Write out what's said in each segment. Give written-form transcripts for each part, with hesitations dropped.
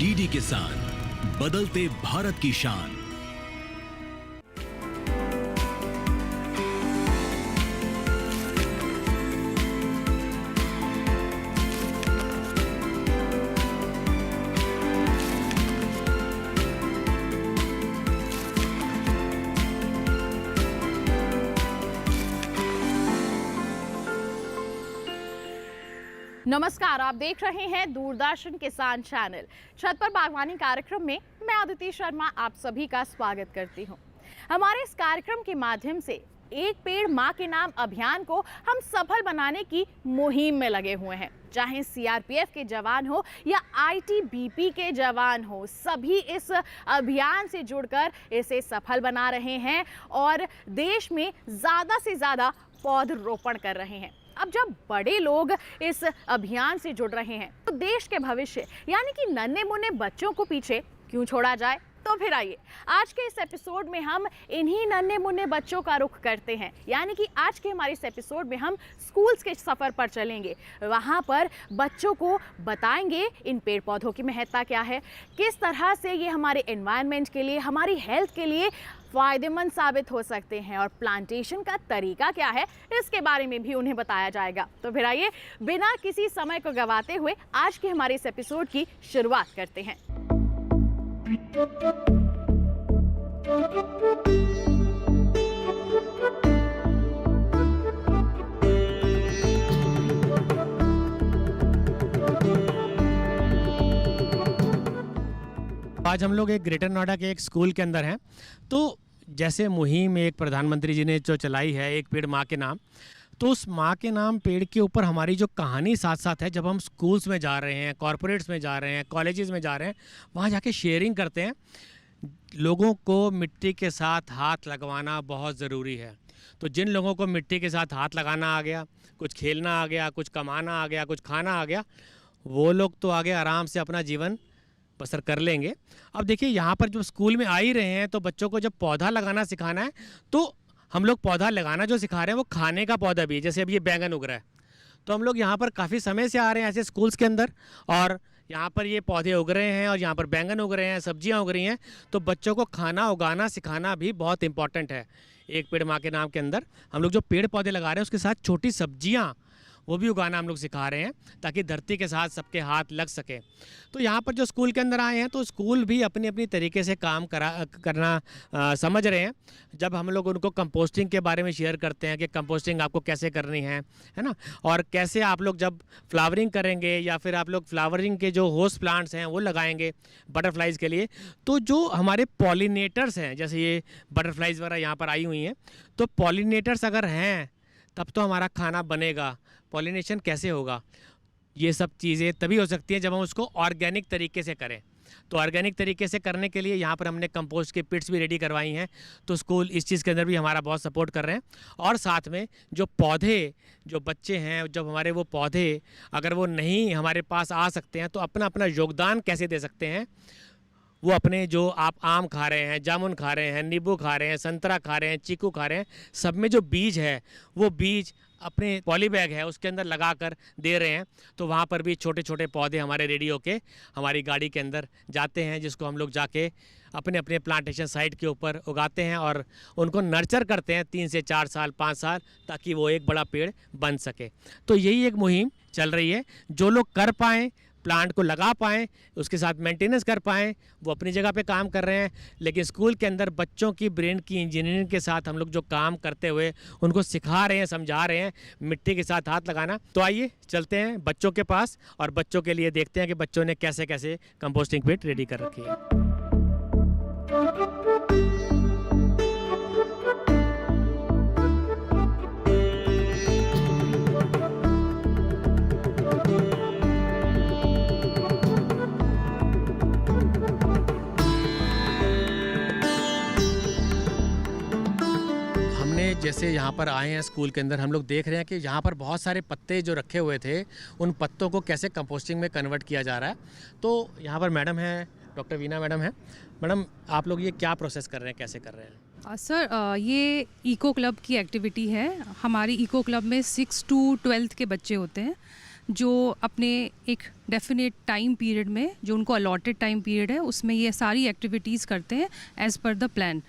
DD किसान, बदलते भारत की शान। नमस्कार, आप देख रहे हैं दूरदर्शन किसान चैनल। छत पर बागवानी कार्यक्रम में मैं अदिति शर्मा आप सभी का स्वागत करती हूं। हमारे इस कार्यक्रम के माध्यम से एक पेड़ मां के नाम अभियान को हम सफल बनाने की मुहिम में लगे हुए हैं। चाहे सीआरपीएफ के जवान हो या आईटीबीपी के जवान हो, सभी इस अभियान से जुड़कर इसे सफल बना रहे हैं और देश में ज़्यादा से ज़्यादा पौधरोपण कर रहे हैं। अब जब बड़े लोग इस अभियान से जुड़ रहे हैं तो देश के भविष्य यानी कि नन्हे मुन्ने बच्चों को पीछे क्यों छोड़ा जाए। तो फिर आइए आज के इस एपिसोड में हम इन्हीं नन्हे मुन्ने बच्चों का रुख करते हैं। यानी कि आज के हमारे इस एपिसोड में हम स्कूल्स के सफ़र पर चलेंगे। वहाँ पर बच्चों को बताएंगे इन पेड़ पौधों की महत्ता क्या है, किस तरह से ये हमारे एनवायरनमेंट के लिए, हमारी हेल्थ के लिए फ़ायदेमंद साबित हो सकते हैं और प्लांटेशन का तरीका क्या है, इसके बारे में भी उन्हें बताया जाएगा। तो फिर आइए बिना किसी समय को गंवाते हुए आज के हमारे इस एपिसोड की शुरुआत करते हैं। आज हम लोग एक ग्रेटर नोएडा के एक स्कूल के अंदर हैं। तो जैसे मुहिम एक प्रधानमंत्री जी ने जो चलाई है, एक पेड़ माँ के नाम, तो उस माँ के नाम पेड़ के ऊपर हमारी जो कहानी साथ साथ है, जब हम स्कूल्स में जा रहे हैं, कॉरपोरेट्स में जा रहे हैं, कॉलेजेस में जा रहे हैं, वहाँ जाके शेयरिंग करते हैं। लोगों को मिट्टी के साथ हाथ लगवाना बहुत ज़रूरी है। तो जिन लोगों को मिट्टी के साथ हाथ लगाना आ गया, कुछ खेलना आ गया, कुछ कमाना आ गया, कुछ खाना आ गया, वो लोग तो आगे आराम से अपना जीवन बसर कर लेंगे। अब देखिए यहाँ पर जो स्कूल में आ ही रहे हैं, तो बच्चों को जब पौधा लगाना सिखाना है, तो हम लोग पौधा लगाना जो सिखा रहे हैं वो खाने का पौधा भी है। जैसे अब ये बैंगन उग रहा है, तो हम लोग यहाँ पर काफ़ी समय से आ रहे हैं ऐसे स्कूल्स के अंदर, और यहाँ पर ये पौधे उग रहे हैं और यहाँ पर बैंगन उग रहे हैं, सब्जियाँ उग रही हैं। तो बच्चों को खाना उगाना सिखाना भी बहुत इंपॉर्टेंट है। एक पेड़ माँ के नाम के अंदर हम लोग जो पेड़ पौधे लगा रहे हैं उसके साथ छोटी सब्जियाँ वो भी उगाना हम लोग सिखा रहे हैं, ताकि धरती के साथ सबके हाथ लग सके। तो यहाँ पर जो स्कूल के अंदर आए हैं, तो स्कूल भी अपनी अपनी तरीके से काम करना समझ रहे हैं। जब हम लोग उनको कंपोस्टिंग के बारे में शेयर करते हैं कि कंपोस्टिंग आपको कैसे करनी है ना, और कैसे आप लोग जब फ्लावरिंग करेंगे या फिर आप लोग फ्लावरिंग के जो होस्ट प्लांट्स हैं वो लगाएंगे बटरफ्लाइज़ के लिए, तो जो हमारे पॉलिनेटर्स हैं, जैसे ये बटरफ्लाइज़ वगैरह यहाँ पर आई हुई हैं, तो पॉलिनेटर्स अगर हैं तब तो हमारा खाना बनेगा। पॉलिनेशन कैसे होगा? ये सब चीज़ें तभी हो सकती हैं जब हम उसको ऑर्गेनिक तरीके से करें। तो ऑर्गेनिक तरीके से करने के लिए यहाँ पर हमने कंपोस्ट की पिट्स भी रेडी करवाई हैं। तो स्कूल इस चीज़ के अंदर भी हमारा बहुत सपोर्ट कर रहे हैं। और साथ में जो पौधे, जो बच्चे हैं, जब हमारे वो पौधे अगर वो नहीं हमारे पास आ सकते हैं, तो अपना अपना योगदान कैसे दे सकते हैं। वो अपने जो आप आम खा रहे हैं, जामुन खा रहे हैं, नींबू खा रहे हैं, संतरा खा रहे हैं, चीकू खा रहे हैं, सब में जो बीज है वो बीज अपने पॉली बैग है उसके अंदर लगा कर दे रहे हैं। तो वहाँ पर भी छोटे छोटे पौधे हमारे रेडी होके हमारी गाड़ी के अंदर जाते हैं, जिसको हम लोग जाके अपने अपने प्लांटेशन साइट के ऊपर उगाते हैं और उनको नर्चर करते हैं 3 से 4 साल 5 साल, ताकि वो एक बड़ा पेड़ बन सके। तो यही एक मुहिम चल रही है। जो लोग कर पाएँ, प्लांट को लगा पाएँ, उसके साथ मेंटेनेंस कर पाएँ, वो अपनी जगह पे काम कर रहे हैं। लेकिन स्कूल के अंदर बच्चों की ब्रेन की इंजीनियरिंग के साथ हम लोग जो काम करते हुए उनको सिखा रहे हैं, समझा रहे हैं मिट्टी के साथ हाथ लगाना। तो आइए चलते हैं बच्चों के पास और बच्चों के लिए देखते हैं कि बच्चों ने कैसे कैसे कंपोस्टिंग पिट रेडी कर रखी है। जैसे यहाँ पर आए हैं स्कूल के अंदर, हम लोग देख रहे हैं कि यहाँ पर बहुत सारे पत्ते जो रखे हुए थे, उन पत्तों को कैसे कंपोस्टिंग में कन्वर्ट किया जा रहा है। तो यहाँ पर मैडम है, डॉक्टर वीना मैडम है। मैडम, आप लोग ये क्या प्रोसेस कर रहे हैं, कैसे कर रहे हैं? सर, ये इको क्लब की एक्टिविटी है। हमारी इको क्लब में 6 to 12 के बच्चे होते हैं जो अपने एक डेफिनेट टाइम पीरियड में, जो उनको अलॉटेड टाइम पीरियड है, उसमें ये सारी एक्टिविटीज़ करते हैं एज़ पर द प्लान।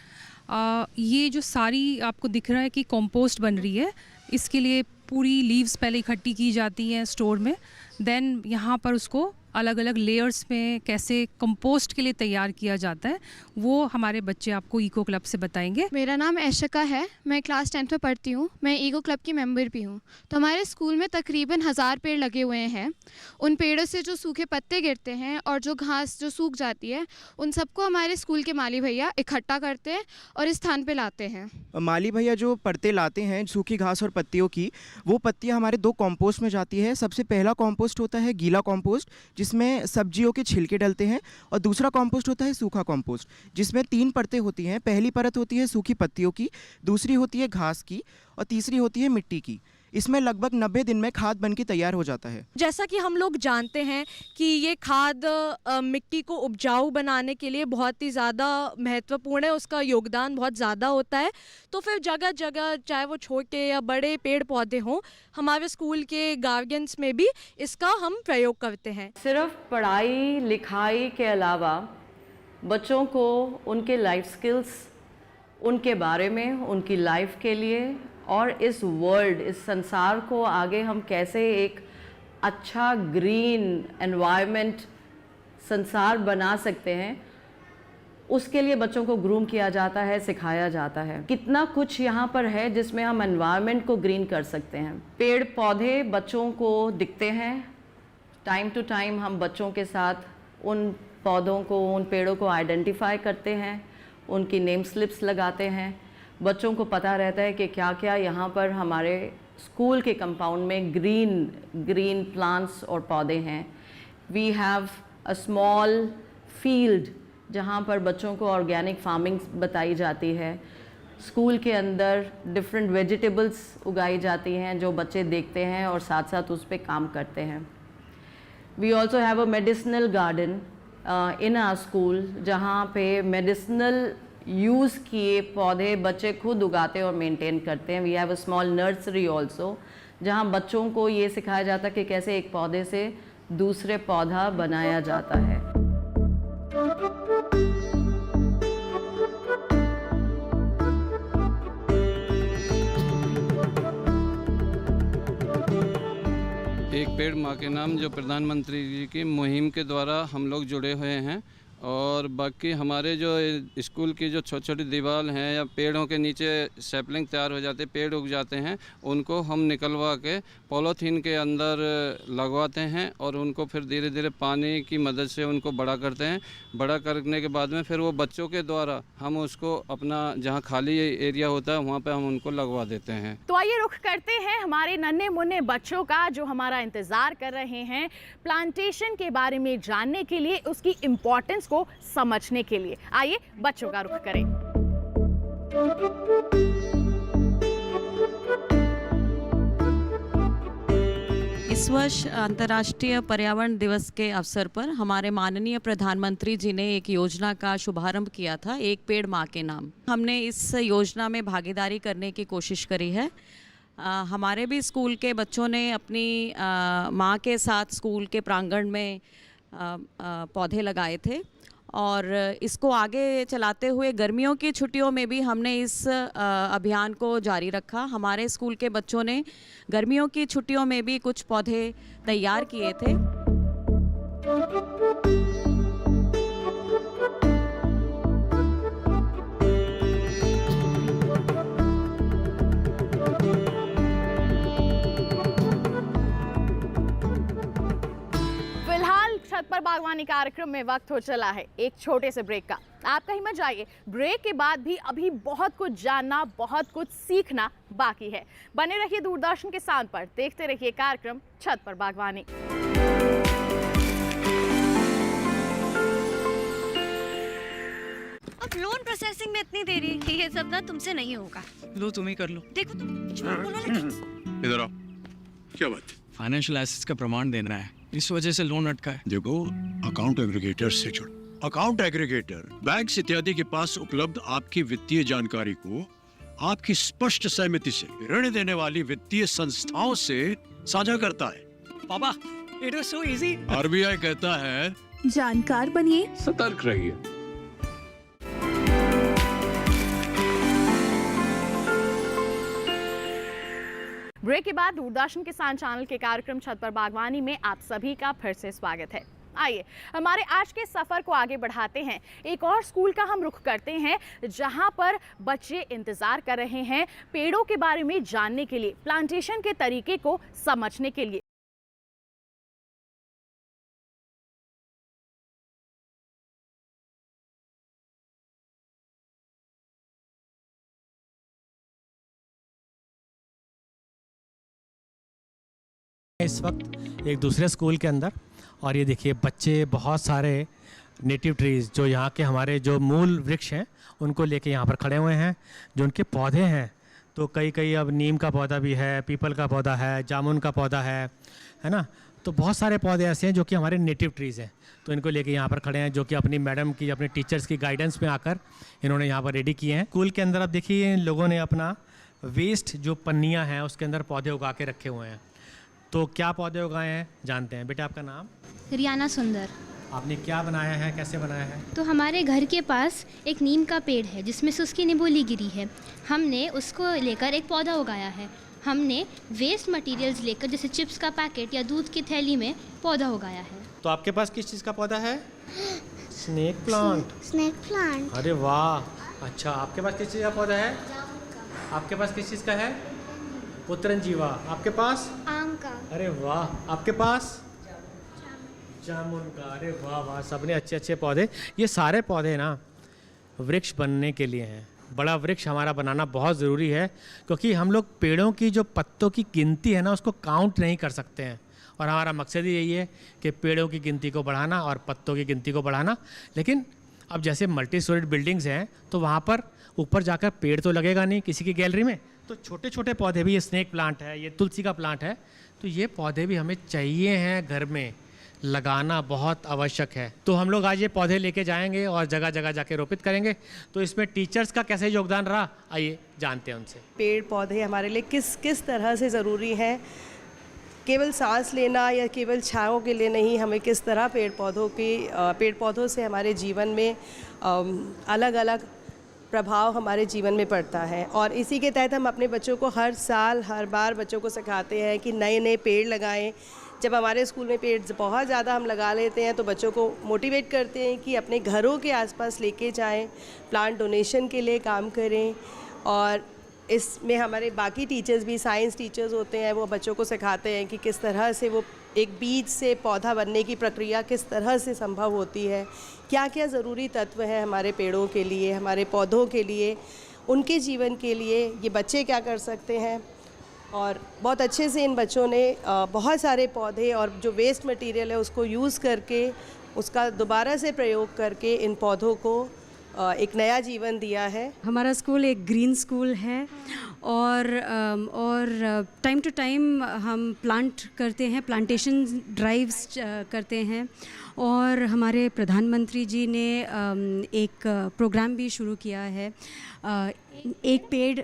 ये जो सारी आपको दिख रहा है कि कंपोस्ट बन रही है, इसके लिए पूरी लीव्स पहले इकट्ठी की जाती हैं स्टोर में, देन यहाँ पर उसको अलग अलग लेयर्स में कैसे कंपोस्ट के लिए तैयार किया जाता है, वो हमारे बच्चे आपको इको क्लब से बताएंगे। मेरा नाम ऐशिका है, मैं क्लास 10th में पढ़ती हूँ, मैं ईको क्लब की मेंबर भी हूँ। तो हमारे स्कूल में तकरीबन 1000 पेड़ लगे हुए हैं। उन पेड़ों से जो सूखे पत्ते गिरते हैं और जो घास जो सूख जाती है, उन सबको हमारे स्कूल के माली भैया इकट्ठा करते हैं और इस स्थान पे लाते हैं। माली भैया जो परतें लाते हैं सूखी घास और पत्तियों की, वो पत्तियाँ हमारे 2 कंपोस्ट में जाती है। सबसे पहला कंपोस्ट होता है गीला कंपोस्ट, जिसमें सब्जियों के छिलके डलते हैं, और दूसरा कंपोस्ट होता है सूखा कंपोस्ट, जिसमें 3 परतें होती हैं। पहली परत होती है सूखी पत्तियों की, दूसरी होती है घास की, और तीसरी होती है मिट्टी की। इसमें लगभग 90 दिन में खाद बनके तैयार हो जाता है। जैसा कि हम लोग जानते हैं कि ये खाद मिट्टी को उपजाऊ बनाने के लिए बहुत ही ज़्यादा महत्वपूर्ण है, उसका योगदान बहुत ज़्यादा होता है। तो फिर जगह जगह, चाहे वो छोटे या बड़े पेड़ पौधे हों, हमारे स्कूल के गार्डन्स में भी इसका हम प्रयोग करते हैं। सिर्फ पढ़ाई लिखाई के अलावा बच्चों को उनके लाइफ स्किल्स, उनके बारे में, उनकी लाइफ के लिए और इस वर्ल्ड, इस संसार को आगे हम कैसे एक अच्छा ग्रीन एनवायरनमेंट संसार बना सकते हैं, उसके लिए बच्चों को ग्रूम किया जाता है, सिखाया जाता है। कितना कुछ यहाँ पर है जिसमें हम एनवायरनमेंट को ग्रीन कर सकते हैं। पेड़ पौधे बच्चों को दिखते हैं, टाइम टू टाइम हम बच्चों के साथ उन पौधों को, उन पेड़ों को आइडेंटिफाई करते हैं, उनकी नेम स्लिप्स लगाते हैं। बच्चों को पता रहता है कि क्या क्या यहाँ पर हमारे स्कूल के कंपाउंड में ग्रीन प्लांट्स और पौधे हैं। We have a small field जहाँ पर बच्चों को ऑर्गेनिक फार्मिंग बताई जाती है। स्कूल के अंदर डिफरेंट वेजिटेबल्स उगाई जाती हैं जो बच्चे देखते हैं और साथ साथ उस पर काम करते हैं। We also have a medicinal garden in our school, जहाँ पे मेडिसिनल यूज़ किए पौधे बच्चे खुद उगाते और मेंटेन करते हैं। We have a small nursery also, जहाँ बच्चों को ये सिखाया जाता है कि कैसे एक पौधे से दूसरे पौधा बनाया जाता है। एक पेड़ माँ के नाम जो प्रधानमंत्री जी की मुहिम के द्वारा हम लोग जुड़े हुए हैं, और बाकी हमारे जो स्कूल की जो छोटी छोटी दीवार हैं या पेड़ों के नीचे सैपलिंग तैयार हो जाते, पेड़ उग जाते हैं, उनको हम निकलवा के पॉलीथीन के अंदर लगवाते हैं और उनको फिर धीरे धीरे पानी की मदद से उनको बड़ा करते हैं। बड़ा करने के बाद में फिर वो बच्चों के द्वारा हम उसको अपना जहाँ खाली एरिया होता है वहाँ पे हम उनको लगवा देते हैं। तो आइए रुख करते हैं हमारे नन्हे मुन्ने बच्चों का, जो हमारा इंतजार कर रहे हैं प्लांटेशन के बारे में जानने के लिए, उसकी इम्पोर्टेंस को समझने के लिए। आइए बच्चों का रुख करें। इस वर्ष अंतर्राष्ट्रीय पर्यावरण दिवस के अवसर पर हमारे माननीय प्रधानमंत्री जी ने एक योजना का शुभारंभ किया था, एक पेड़ माँ के नाम। हमने इस योजना में भागीदारी करने की कोशिश करी है। हमारे भी स्कूल के बच्चों ने अपनी माँ के साथ स्कूल के प्रांगण में पौधे लगाए थे, और इसको आगे चलाते हुए गर्मियों की छुट्टियों में भी हमने इस अभियान को जारी रखा। हमारे स्कूल के बच्चों ने गर्मियों की छुट्टियों में भी कुछ पौधे तैयार किए थे। छत पर बागवानी कार्यक्रम में वक्त हो चला है एक छोटे से ब्रेक का। आप कहीं मत जाइए, ब्रेक के बाद भी अभी बहुत कुछ जानना, बहुत कुछ सीखना बाकी है। बने रहिए दूरदर्शन के साथ पर, देखते रहिए कार्यक्रम छत पर बागवानी। अब लोन प्रोसेसिंग में इतनी देरी, ये सब ना तुमसे नहीं होगा। लो तुम ही कर लो। देखो तुम इधर आओ। क्या बात? फाइनेंशियल एसेट्स का प्रमाण देना है, इस वजह से लोन अटका है। देखो, अकाउंट एग्रीगेटर से जुड़ो। अकाउंट एग्रीगेटर बैंक इत्यादि के पास उपलब्ध आपकी वित्तीय जानकारी को आपकी स्पष्ट सहमति से ऋण देने वाली वित्तीय संस्थाओं से साझा करता है, पापा, it was so easy. RBI कहता है जानकार बनिए, सतर्क रहिए। ब्रेक के बाद दूरदर्शन किसान चैनल के कार्यक्रम छत पर बागवानी में आप सभी का फिर से स्वागत है। आइए हमारे आज के सफर को आगे बढ़ाते हैं। एक और स्कूल का हम रुख करते हैं जहां पर बच्चे इंतजार कर रहे हैं पेड़ों के बारे में जानने के लिए, प्लांटेशन के तरीके को समझने के लिए। इस वक्त एक दूसरे स्कूल के अंदर, और ये देखिए बच्चे बहुत सारे नेटिव ट्रीज़ जो यहाँ के हमारे जो मूल वृक्ष हैं उनको लेके यहाँ पर खड़े हुए हैं। जो उनके पौधे हैं तो कई अब नीम का पौधा भी है, पीपल का पौधा है, जामुन का पौधा है ना। तो बहुत सारे पौधे ऐसे हैं जो कि हमारे नेटिव ट्रीज़ हैं। तो इनको लेके यहाँ पर खड़े हैं, जो कि अपनी मैडम की, अपने टीचर्स की गाइडेंस में आकर इन्होंने यहाँ पर रेडी किए हैं। स्कूल के अंदर आप देखिए इन लोगों ने अपना वेस्ट जो पन्नियाँ हैं उसके अंदर पौधे उगा के रखे हुए हैं। तो क्या पौधे उगाए हैं जानते हैं। बेटा आपका नाम? रियाना सुंदर। आपने क्या बनाया है, कैसे बनाया है? तो हमारे घर के पास एक नीम का पेड़ है जिसमें से उसकी निबोली गिरी है। हमने उसको लेकर एक पौधा उगाया है। हमने वेस्ट मटेरियल्स लेकर जैसे चिप्स का पैकेट या दूध की थैली में पौधा उगाया है। तो आपके पास किस चीज़ का पौधा है? Snake plant. Snake plant. अरे वाह, अच्छा। आपके पास किस चीज़ का पौधा है? आपके पास किस चीज़ का है? पुत्रंजीवा। आपके पास? आम का। अरे वाह। आपके पास? जामुन का। अरे वाह वाह, सबने अच्छे अच्छे पौधे। ये सारे पौधे ना वृक्ष बनने के लिए हैं। बड़ा वृक्ष हमारा बनाना बहुत ज़रूरी है, क्योंकि हम लोग पेड़ों की जो पत्तों की गिनती है ना उसको काउंट नहीं कर सकते हैं। और हमारा मकसद ही यही है कि पेड़ों की गिनती को बढ़ाना और पत्तों की गिनती को बढ़ाना। लेकिन अब जैसे मल्टी स्टोरेड बिल्डिंग्स हैं तो वहाँ पर ऊपर जाकर पेड़ तो लगेगा नहीं किसी की गैलरी में, तो छोटे छोटे पौधे भी, ये स्नेक प्लांट है, ये तुलसी का प्लांट है, तो ये पौधे भी हमें चाहिए हैं घर में, लगाना बहुत आवश्यक है। तो हम लोग आज ये पौधे लेके जाएंगे और जगह जगह जाके रोपित करेंगे। तो इसमें टीचर्स का कैसे योगदान रहा, आइए जानते हैं उनसे। पेड़ पौधे हमारे लिए किस तरह से ज़रूरी हैं, केवल सांस लेना या केवल छाँव के लिए नहीं, हमें किस तरह पेड़ पौधों से हमारे जीवन में अलग अलग प्रभाव हमारे जीवन में पड़ता है। और इसी के तहत हम अपने बच्चों को हर साल हर बार बच्चों को सिखाते हैं कि नए नए पेड़ लगाएं। जब हमारे स्कूल में पेड़ बहुत ज़्यादा हम लगा लेते हैं तो बच्चों को मोटिवेट करते हैं कि अपने घरों के आसपास लेके जाएं, प्लांट डोनेशन के लिए काम करें। और इसमें हमारे बाकी टीचर्स भी, साइंस टीचर्स होते हैं, वो बच्चों को सिखाते हैं कि किस तरह से वो एक बीज से पौधा बनने की प्रक्रिया किस तरह से संभव होती है, क्या क्या ज़रूरी तत्व हैं हमारे पेड़ों के लिए, हमारे पौधों के लिए, उनके जीवन के लिए, ये बच्चे क्या कर सकते हैं। और बहुत अच्छे से इन बच्चों ने बहुत सारे पौधे और जो वेस्ट मटेरियल है उसको यूज़ करके, उसका दोबारा से प्रयोग करके इन पौधों को एक नया जीवन दिया है। हमारा स्कूल एक ग्रीन स्कूल है और टाइम टू टाइम हम प्लांट करते हैं, प्लांटेशन ड्राइव्स करते हैं। और हमारे प्रधानमंत्री जी ने एक प्रोग्राम भी शुरू किया है, एक पेड़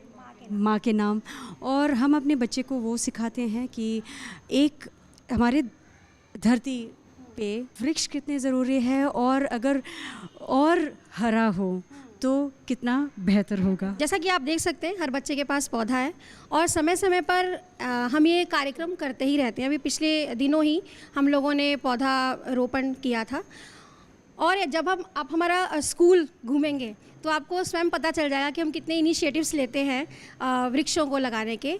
माँ के नाम। और हम अपने बच्चे को वो सिखाते हैं कि एक हमारे धरती पे वृक्ष कितने ज़रूरी है, और अगर और हरा हो तो कितना बेहतर होगा। जैसा कि आप देख सकते हैं हर बच्चे के पास पौधा है और समय समय पर हम ये कार्यक्रम करते ही रहते हैं। अभी पिछले दिनों ही हम लोगों ने पौधा रोपण किया था। और जब आप हमारा स्कूल घूमेंगे तो आपको स्वयं पता चल जाएगा कि हम कितने इनिशिएटिव्स लेते हैं वृक्षों को लगाने के।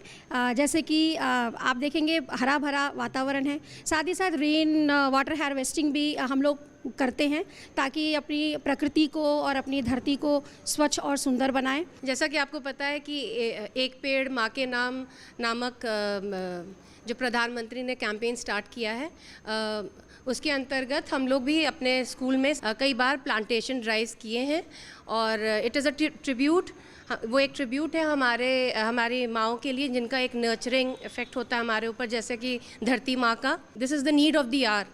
जैसे कि आप देखेंगे हरा भरा वातावरण है, साथ ही साथ रेन वाटर हार्वेस्टिंग भी हम लोग करते हैं ताकि अपनी प्रकृति को और अपनी धरती को स्वच्छ और सुंदर बनाएं। जैसा कि आपको पता है कि एक पेड़ माँ के नाम नामक जो प्रधानमंत्री ने कैंपेन स्टार्ट किया है, उसके अंतर्गत हम लोग भी अपने स्कूल में कई बार प्लांटेशन ड्राइव्स किए हैं। और इट इज़ अ ट्रिब्यूट, वो एक ट्रिब्यूट है हमारी माँओं के लिए जिनका एक नर्चरिंग इफेक्ट होता है हमारे ऊपर, जैसे कि धरती माँ का। This is the need of the hour,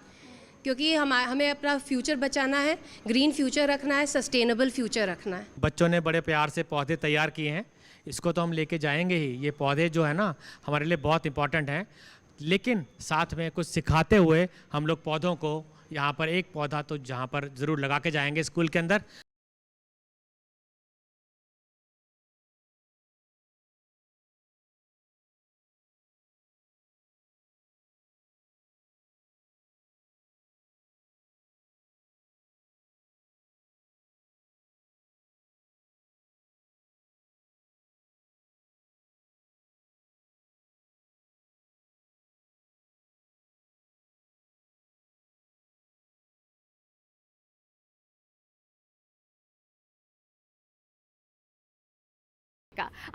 क्योंकि हमें अपना फ्यूचर बचाना है, ग्रीन फ्यूचर रखना है, सस्टेनेबल फ्यूचर रखना है। बच्चों ने बड़े प्यार से पौधे तैयार किए हैं, इसको तो हम लेके जाएंगे ही। ये पौधे जो है ना हमारे लिए बहुत इंपॉर्टेंट हैं। लेकिन साथ में कुछ सिखाते हुए हम लोग पौधों को यहाँ पर एक पौधा तो जहाँ पर ज़रूर लगा के जाएंगे स्कूल के अंदर।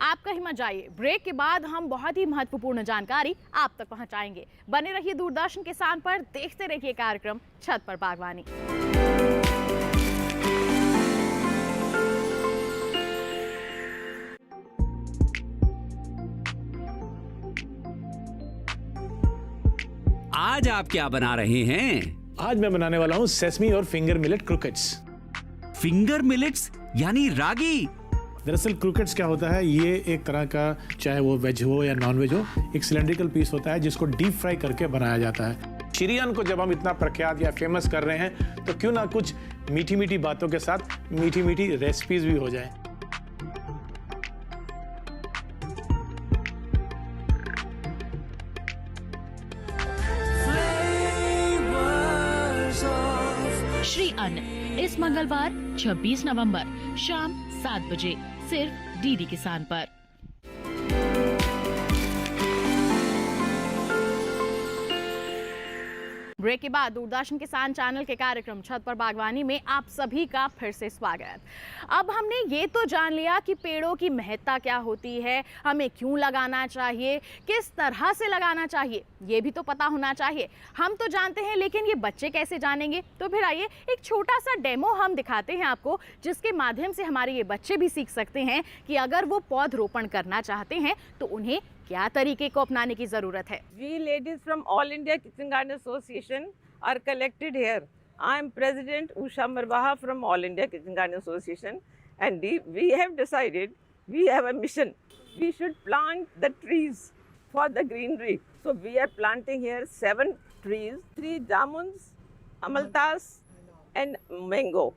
आपका हिम्मत जाइए, ब्रेक के बाद हम बहुत ही महत्वपूर्ण जानकारी आप तक पहुंचाएंगे। बने रहिए दूरदर्शन किसान पर, देखते रहिए कार्यक्रम छत पर बागवानी। आज आप क्या बना रहे हैं? आज मैं बनाने वाला हूँ सेसमी और finger millet croquettes. Finger millets यानी रागी? दरअसल क्रोकेट्स क्या होता है, ये एक तरह का, चाहे वो वेज हो या नॉन वेज हो, एक सिलेंड्रिकल पीस होता है जिसको डीप फ्राई करके बनाया जाता है। शिरियन को जब हम इतना प्रख्यात या फेमस कर रहे हैं तो क्यों ना कुछ मीठी मीठी बातों के साथ मीठी मीठी रेसिपीज भी हो जाए। श्री अन्न इस मंगलवार 26 नवंबर शाम 7 बजे सिर्फ डीडी किसान पर। ब्रेक के बाद दूरदर्शन किसान चैनल के कार्यक्रम छत पर बागवानी में आप सभी का फिर से स्वागत। अब हमने ये तो जान लिया कि पेड़ों की महत्ता क्या होती है, हमें क्यों लगाना चाहिए, किस तरह से लगाना चाहिए, ये भी तो पता होना चाहिए। हम तो जानते हैं, लेकिन ये बच्चे कैसे जानेंगे? तो फिर आइए एक छोटा सा डेमो हम दिखाते हैं आपको, जिसके माध्यम से हमारे ये बच्चे भी सीख सकते हैं कि अगर वो पौधरोपण करना चाहते हैं तो उन्हें क्या तरीके को अपनाने की जरूरत है। We ladies from All India Kitchen Garden Association are collected here. I am President Usha Marwaha from All India Kitchen Garden Association, and we have decided, we have a mission. We should plant the trees for the greenery. So we are planting here 7 trees, 3 jamuns, amaltas and mango.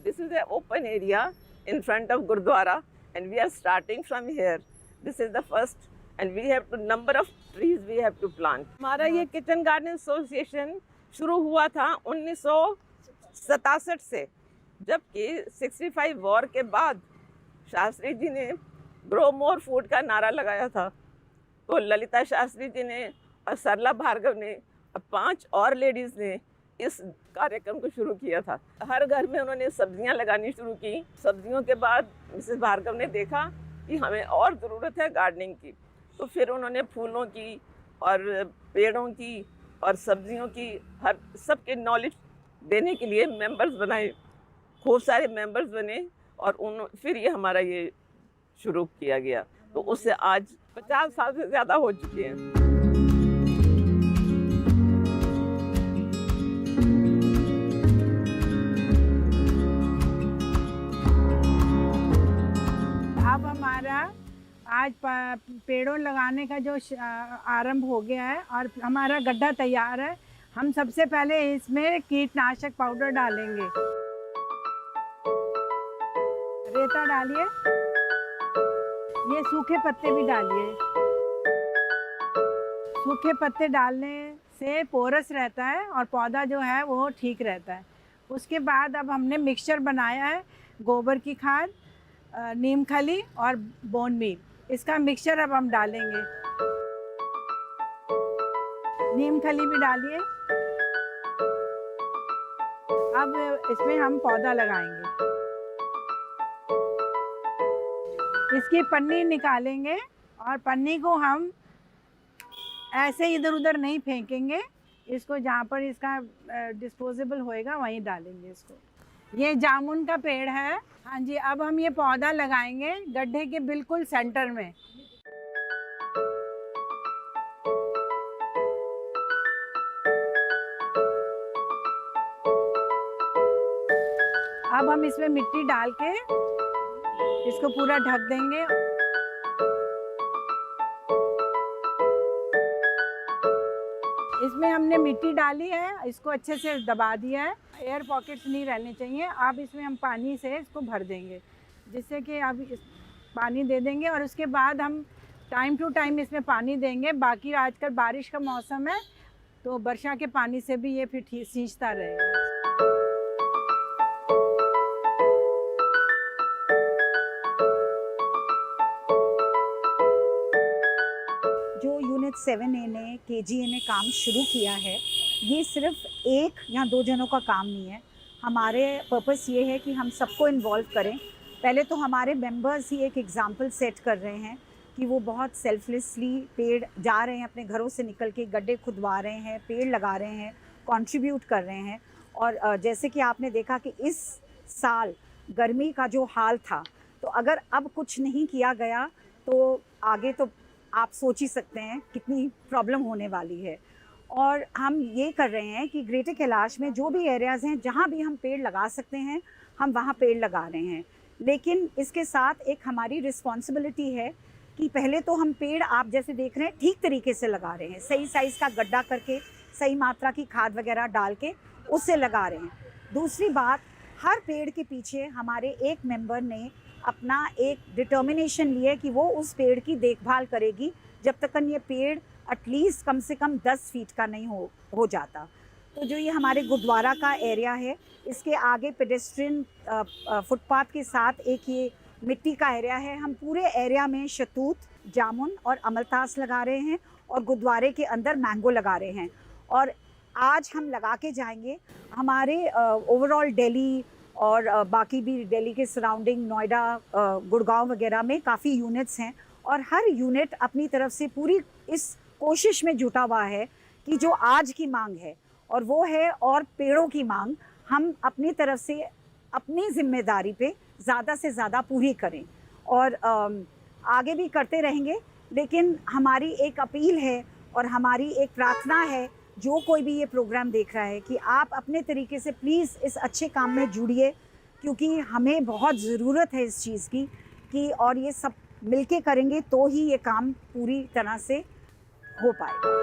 This is an open area in front of Gurdwara, and we are starting from here. This is the first, and we have to number of trees we have to plant. हमारा ये kitchen garden association शुरू हुआ था 1967 से, जबकि 65 war के बाद शास्त्री जी ने ग्रो मोर फूड का नारा लगाया था। तो ललिता शास्त्री जी ने और सरला भार्गव ने और 5 और लेडीज़ ने इस कार्यक्रम को शुरू किया था। हर घर में उन्होंने सब्जियां लगानी शुरू की। सब्जियों के बाद मिसेस भार्गव ने देखा कि हमें और ज़रूरत है गार्डनिंग की, तो फिर उन्होंने फूलों की और पेड़ों की और सब्जियों की हर सबके नॉलेज देने के लिए मेंबर्स बनाए, खूब सारे मेंबर्स बने, और फिर ये हमारा ये शुरू किया गया। तो उससे आज 50 साल से ज़्यादा हो चुके हैं। अब हमारा आज पेड़ों लगाने का जो आरंभ हो गया है और हमारा गड्ढा तैयार है। हम सबसे पहले इसमें कीटनाशक पाउडर डालेंगे। रेता डालिए, ये सूखे पत्ते भी डालिए। सूखे पत्ते डालने से पोरस रहता है और पौधा जो है वो ठीक रहता है। उसके बाद अब हमने मिक्सचर बनाया है, गोबर की खाद, नीम खली और बोन मील। इसका मिक्सचर अब हम डालेंगे। नीम खली भी डालिए। अब इसमें हम पौधा लगाएंगे। इसकी पन्नी निकालेंगे और पन्नी को हम ऐसे इधर उधर नहीं फेंकेंगे, इसको जहाँ पर इसका डिस्पोजेबल होएगा वहीं डालेंगे इसको। ये जामुन का पेड़ है। हाँ जी, अब हम ये पौधा लगाएंगे गड्ढे के बिल्कुल सेंटर में। अब हम इसमें मिट्टी डाल के इसको पूरा ढक देंगे। इसमें हमने मिट्टी डाली है, इसको अच्छे से दबा दिया है। एयर पॉकेट्स नहीं रहने चाहिए। अब इसमें हम पानी से इसको भर देंगे, जिससे कि अब पानी दे देंगे और उसके बाद हम टाइम टू टाइम इसमें पानी देंगे। बाकी आजकल बारिश का मौसम है तो वर्षा के पानी से भी ये फिर सींचता रहेगा। जो यूनिट 7A ने KGA ने काम शुरू किया है, ये सिर्फ एक या दो जनों का काम नहीं है। हमारे पर्पस ये है कि हम सबको इन्वॉल्व करें। पहले तो हमारे मेंबर्स ही एक एग्जाम्पल सेट कर रहे हैं कि वो बहुत सेल्फलेसली पेड़ जा रहे हैं, अपने घरों से निकल के गड्ढे खुदवा रहे हैं, पेड़ लगा रहे हैं, कंट्रीब्यूट कर रहे हैं। और जैसे कि आपने देखा कि इस साल गर्मी का जो हाल था, तो अगर अब कुछ नहीं किया गया तो आगे तो आप सोच ही सकते हैं कितनी प्रॉब्लम होने वाली है। और हम ये कर रहे हैं कि ग्रेटर कैलाश में जो भी एरियाज़ हैं जहाँ भी हम पेड़ लगा सकते हैं, हम वहाँ पेड़ लगा रहे हैं। लेकिन इसके साथ एक हमारी रिस्पॉन्सिबिलिटी है कि पहले तो हम पेड़, आप जैसे देख रहे हैं, ठीक तरीके से लगा रहे हैं, सही साइज़ का गड्ढा करके, सही मात्रा की खाद वगैरह डाल के उससे लगा रहे हैं। दूसरी बात, हर पेड़ के पीछे हमारे एक मेंबर ने अपना एक डिटर्मिनेशन लिया कि वो उस पेड़ की देखभाल करेगी जब तक ये पेड़ एटलीस्ट कम से कम 10 फीट का नहीं हो जाता। तो जो ये हमारे गुरुद्वारा का एरिया है, इसके आगे पेडेस्ट्रियन फुटपाथ के साथ एक ये मिट्टी का एरिया है। हम पूरे एरिया में शतूत, जामुन और अमलतास लगा रहे हैं और गुरुद्वारे के अंदर मैंगो लगा रहे हैं। और आज हम लगा के जाएंगे। हमारे ओवरऑल दिल्ली और बाकी भी दिल्ली के सराउंडिंग, नोएडा, गुड़गांव वगैरह में काफ़ी यूनिट्स हैं और हर यूनिट अपनी तरफ से पूरी इस कोशिश में जुटा हुआ है कि जो आज की मांग है और वो है और पेड़ों की मांग, हम अपनी तरफ से अपनी जिम्मेदारी पे ज़्यादा से ज़्यादा पूरी करें और आगे भी करते रहेंगे। लेकिन हमारी एक अपील है और हमारी एक प्रार्थना है, जो कोई भी ये प्रोग्राम देख रहा है, कि आप अपने तरीके से प्लीज़ इस अच्छे काम में जुड़िए, क्योंकि हमें बहुत ज़रूरत है इस चीज़ की कि, और ये सब मिलके करेंगे तो ही ये काम पूरी तरह से हो पाएगा।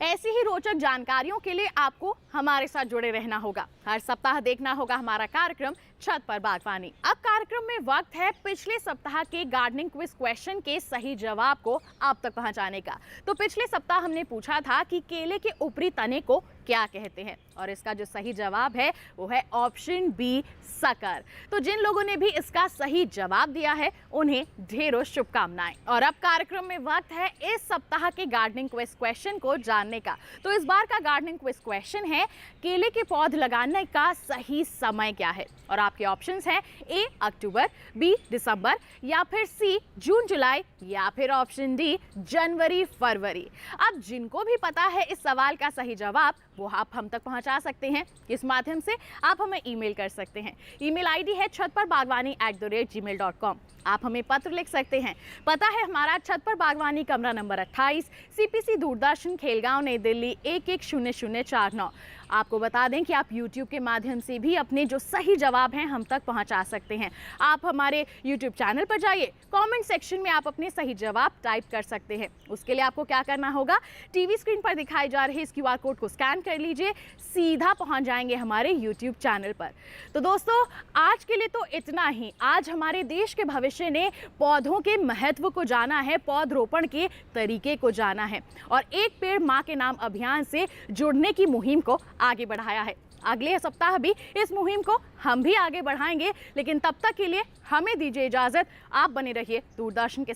ऐसी ही रोचक जानकारियों के लिए आपको हमारे साथ जुड़े रहना होगा। हर सप्ताह देखना होगा हमारा कार्यक्रम छत पर बागवानी। अब कार्यक्रम में वक्त है पिछले सप्ताह के गार्डनिंग क्विज क्वेश्चन के सही जवाब को आप तक पहुंचाने का। तो पिछले सप्ताह हमने पूछा था कि केले के ऊपरी तने को क्या कहते हैं, और इसका जो सही जवाब है वो है ऑप्शन बी, सकर। तो जिन लोगों ने भी इसका सही जवाब दिया है उन्हें ढेरों शुभकामनाएं। और अब कार्यक्रम में वक्त है इस सप्ताह के गार्डनिंग क्विज क्वेश्चन को जानने का। तो इस बार का गार्डनिंग क्विज क्वेश्चन है, केले के पौध लगाने का सही समय क्या है? और आपके ऑप्शंस हैं ए अक्टूबर, बी दिसंबर, या फिर सी जून जुलाई, या फिर ऑप्शन डी जनवरी फरवरी। अब जिनको भी पता है इस सवाल का सही जवाब, वो आप हम तक पहुंचा सकते हैं। इस माध्यम से आप हमें ईमेल कर सकते हैं। ईमेल आईडी है chatparbaghwani@gmail.com। आप हमें पत्र लिख सकते हैं। पता है हमारा छत पर बागवानी, कमरा नंबर 28, CPC दूरदर्शन, खेलगांव, नई दिल्ली 110049। आपको बता दें कि आप YouTube के माध्यम से भी अपने जो सही जवाब हैं हम तक पहुंचा सकते हैं। आप हमारे YouTube चैनल पर जाइए, कमेंट सेक्शन में आप अपने सही जवाब टाइप कर सकते हैं। उसके लिए आपको क्या करना होगा, टीवी स्क्रीन पर दिखाई जा रहे इस QR कोड को स्कैन कर लीजिए, सीधा पहुंच जाएंगे हमारे YouTube चैनल पर। तो दोस्तों, आज के लिए तो इतना ही। आज हमारे देश के भविष्य ने पौधों के महत्व को जाना है, पौधरोपण के तरीके को जाना है और एक पेड़ माँ के नाम अभियान से जुड़ने की मुहिम को आगे बढ़ाया है। अगले सप्ताह भी इस मुहिम को हम भी आगे बढ़ाएंगे, लेकिन तब तक के लिए हमें दीजिए इजाजत। आप बने रहिए दूरदर्शन के